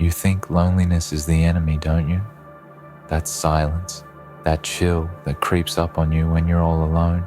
You think loneliness is the enemy, don't you? That silence, that chill that creeps up on you when you're all alone.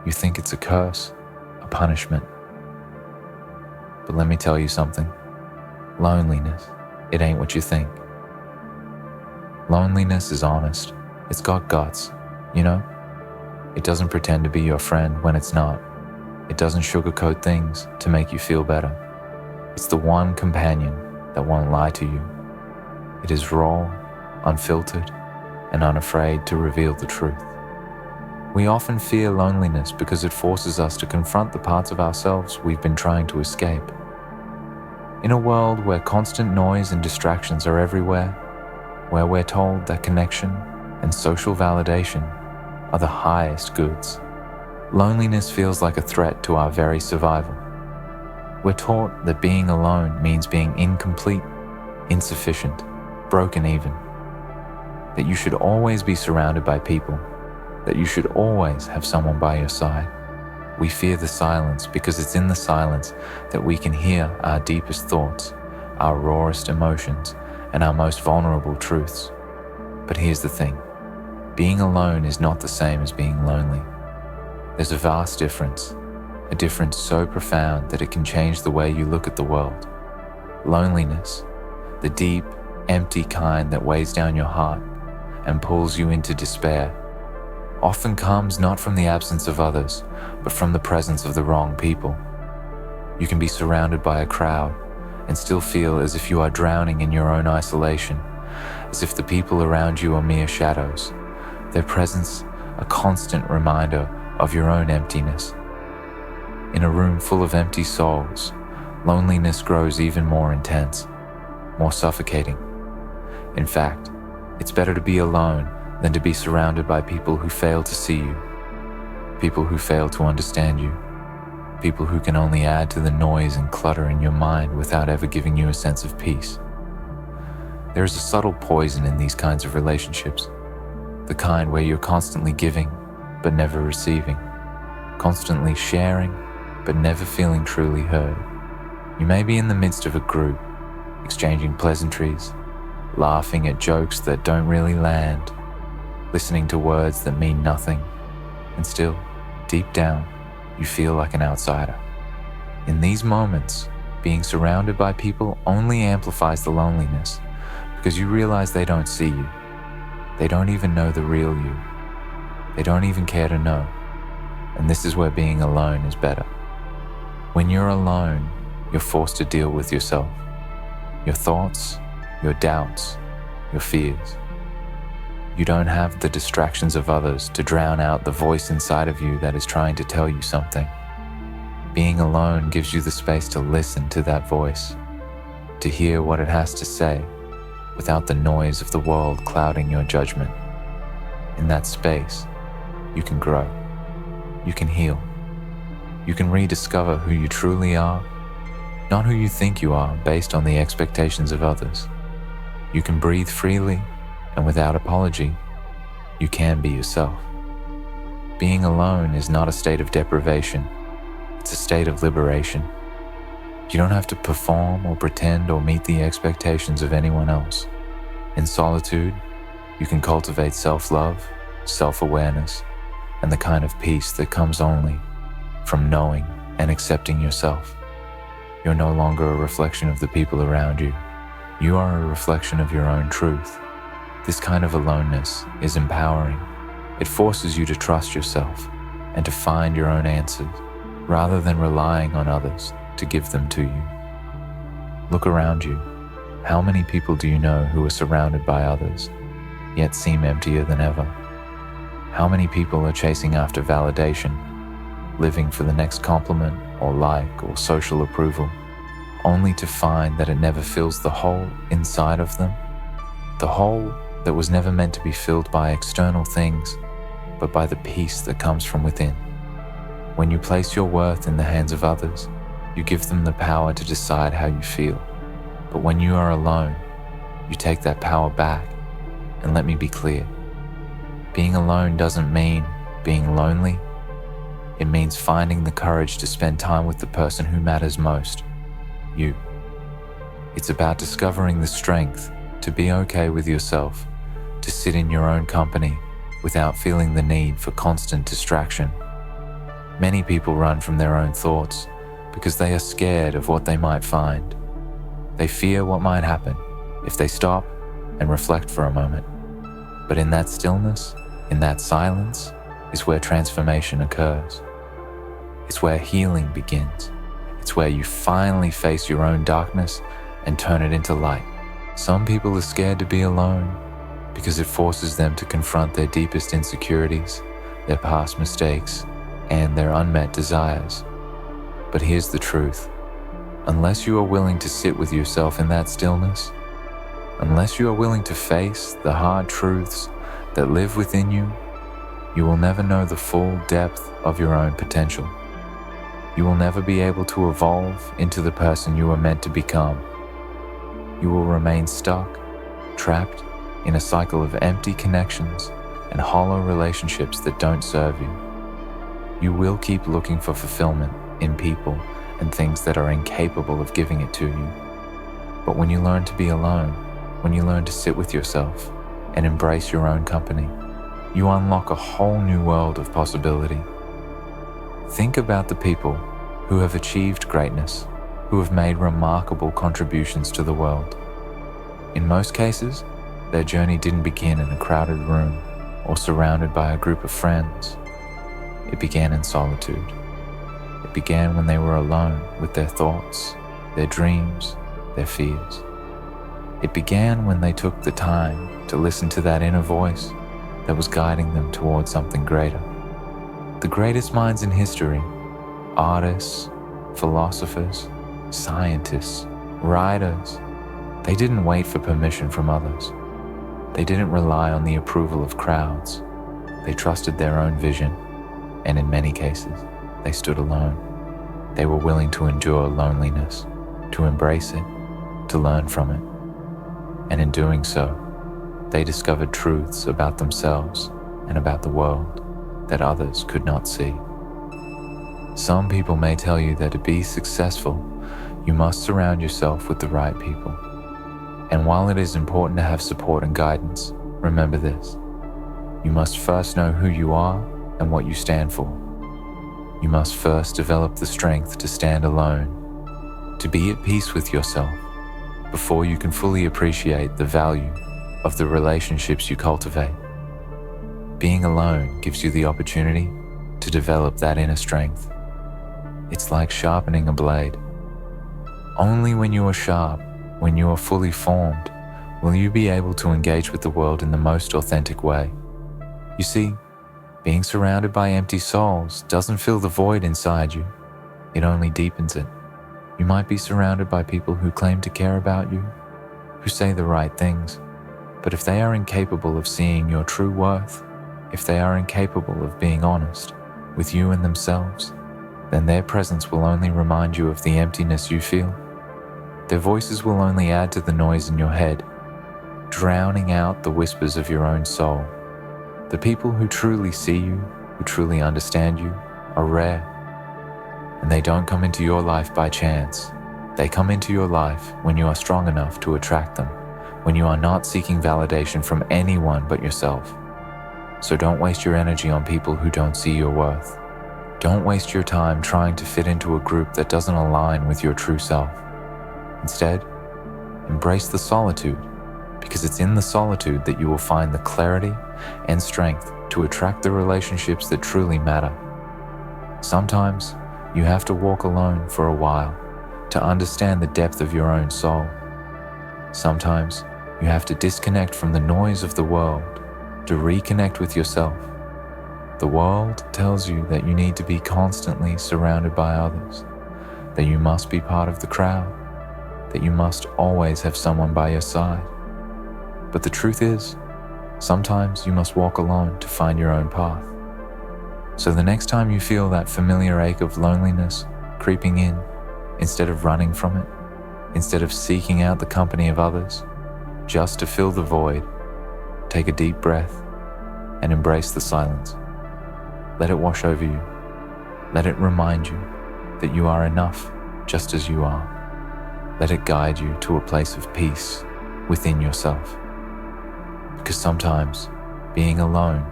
You think it's a curse, a punishment. But let me tell you something. Loneliness, it ain't what you think. Loneliness is honest. It's got guts, you know? It doesn't pretend to be your friend when it's not. It doesn't sugarcoat things to make you feel better. It's the one companion that won't lie to you. It is raw, unfiltered, and unafraid to reveal the truth. We often fear loneliness because it forces us to confront the parts of ourselves we've been trying to escape. In a world where constant noise and distractions are everywhere, where we're told that connection and social validation are the highest goods, loneliness feels like a threat to our very survival. We're taught that being alone means being incomplete, insufficient, broken even. That you should always be surrounded by people, that you should always have someone by your side. We fear the silence because it's in the silence that we can hear our deepest thoughts, our rawest emotions, and our most vulnerable truths. But here's the thing. Being alone is not the same as being lonely. There's a vast difference, a difference so profound that it can change the way you look at the world. Loneliness, the deep, empty kind that weighs down your heart and pulls you into despair, often comes not from the absence of others, but from the presence of the wrong people. You can be surrounded by a crowd and still feel as if you are drowning in your own isolation, as if the people around you are mere shadows, their presence a constant reminder of your own emptiness. In a room full of empty souls, loneliness grows even more intense, more suffocating. In fact, it's better to be alone than to be surrounded by people who fail to see you, people who fail to understand you, people who can only add to the noise and clutter in your mind without ever giving you a sense of peace. There is a subtle poison in these kinds of relationships, the kind where you're constantly giving but never receiving, constantly sharing but never feeling truly heard. You may be in the midst of a group, exchanging pleasantries, laughing at jokes that don't really land, listening to words that mean nothing, and still, deep down, you feel like an outsider. In these moments, being surrounded by people only amplifies the loneliness because you realize they don't see you. They don't even know the real you. They don't even care to know. And this is where being alone is better. When you're alone, you're forced to deal with yourself, your thoughts, your doubts, your fears. You don't have the distractions of others to drown out the voice inside of you that is trying to tell you something. Being alone gives you the space to listen to that voice, to hear what it has to say without the noise of the world clouding your judgment. In that space, you can grow, you can heal, you can rediscover who you truly are, not who you think you are based on the expectations of others. You can breathe freely and without apology, you can be yourself. Being alone is not a state of deprivation, it's a state of liberation. You don't have to perform or pretend or meet the expectations of anyone else. In solitude, you can cultivate self-love, self-awareness, and the kind of peace that comes only from knowing and accepting yourself. You're no longer a reflection of the people around you. You are a reflection of your own truth. This kind of aloneness is empowering. It forces you to trust yourself and to find your own answers, rather than relying on others to give them to you. Look around you. How many people do you know who are surrounded by others, yet seem emptier than ever? How many people are chasing after validation, living for the next compliment or like or social approval, only to find that it never fills the hole inside of them? The hole that was never meant to be filled by external things, but by the peace that comes from within. When you place your worth in the hands of others, you give them the power to decide how you feel. But when you are alone, you take that power back. And let me be clear, being alone doesn't mean being lonely. It means finding the courage to spend time with the person who matters most, you. It's about discovering the strength to be okay with yourself, to sit in your own company without feeling the need for constant distraction. Many people run from their own thoughts because they are scared of what they might find. They fear what might happen if they stop and reflect for a moment. But in that stillness, in that silence, is where transformation occurs. It's where healing begins. It's where you finally face your own darkness and turn it into light. Some people are scared to be alone because it forces them to confront their deepest insecurities, their past mistakes, and their unmet desires. But here's the truth. Unless you are willing to sit with yourself in that stillness, unless you are willing to face the hard truths that live within you, you will never know the full depth of your own potential. You will never be able to evolve into the person you were meant to become. You will remain stuck, trapped in a cycle of empty connections and hollow relationships that don't serve you. You will keep looking for fulfillment in people and things that are incapable of giving it to you. But when you learn to be alone, when you learn to sit with yourself and embrace your own company, you unlock a whole new world of possibility. Think about the people who have achieved greatness, who have made remarkable contributions to the world. In most cases, their journey didn't begin in a crowded room or surrounded by a group of friends. It began in solitude. It began when they were alone with their thoughts, their dreams, their fears. It began when they took the time to listen to that inner voice that was guiding them towards something greater. The greatest minds in history, artists, philosophers, scientists, writers, they didn't wait for permission from others. They didn't rely on the approval of crowds. They trusted their own vision, and in many cases, they stood alone. They were willing to endure loneliness, to embrace it, to learn from it. And in doing so, they discovered truths about themselves and about the world that others could not see. Some people may tell you that to be successful, you must surround yourself with the right people. And while it is important to have support and guidance, remember this. You must first know who you are and what you stand for. You must first develop the strength to stand alone, to be at peace with yourself, before you can fully appreciate the value of the relationships you cultivate. Being alone gives you the opportunity to develop that inner strength. It's like sharpening a blade. Only when you are sharp, when you are fully formed, will you be able to engage with the world in the most authentic way. You see, being surrounded by empty souls doesn't fill the void inside you. It only deepens it. You might be surrounded by people who claim to care about you, who say the right things, but if they are incapable of seeing your true worth, if they are incapable of being honest with you and themselves, then their presence will only remind you of the emptiness you feel. Their voices will only add to the noise in your head, drowning out the whispers of your own soul. The people who truly see you, who truly understand you, are rare. And they don't come into your life by chance. They come into your life when you are strong enough to attract them, when you are not seeking validation from anyone but yourself. So don't waste your energy on people who don't see your worth. Don't waste your time trying to fit into a group that doesn't align with your true self. Instead, embrace the solitude, because it's in the solitude that you will find the clarity and strength to attract the relationships that truly matter. Sometimes, you have to walk alone for a while to understand the depth of your own soul. Sometimes, you have to disconnect from the noise of the world to reconnect with yourself. The world tells you that you need to be constantly surrounded by others, that you must be part of the crowd, that you must always have someone by your side. But the truth is, sometimes you must walk alone to find your own path. So the next time you feel that familiar ache of loneliness creeping in, instead of running from it, instead of seeking out the company of others, just to fill the void, take a deep breath and embrace the silence. Let it wash over you. Let it remind you that you are enough just as you are. Let it guide you to a place of peace within yourself. Because sometimes being alone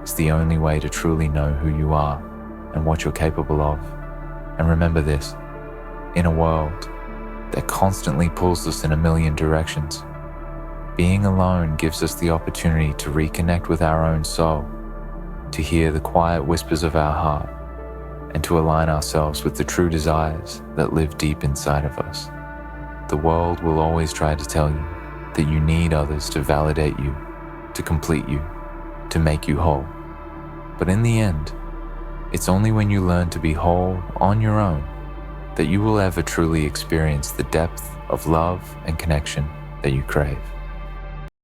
is the only way to truly know who you are and what you're capable of. And remember this, in a world that constantly pulls us in a million directions, being alone gives us the opportunity to reconnect with our own soul, to hear the quiet whispers of our heart, and to align ourselves with the true desires that live deep inside of us. The world will always try to tell you that you need others to validate you, to complete you, to make you whole. But in the end, it's only when you learn to be whole on your own that you will ever truly experience the depth of love and connection that you crave.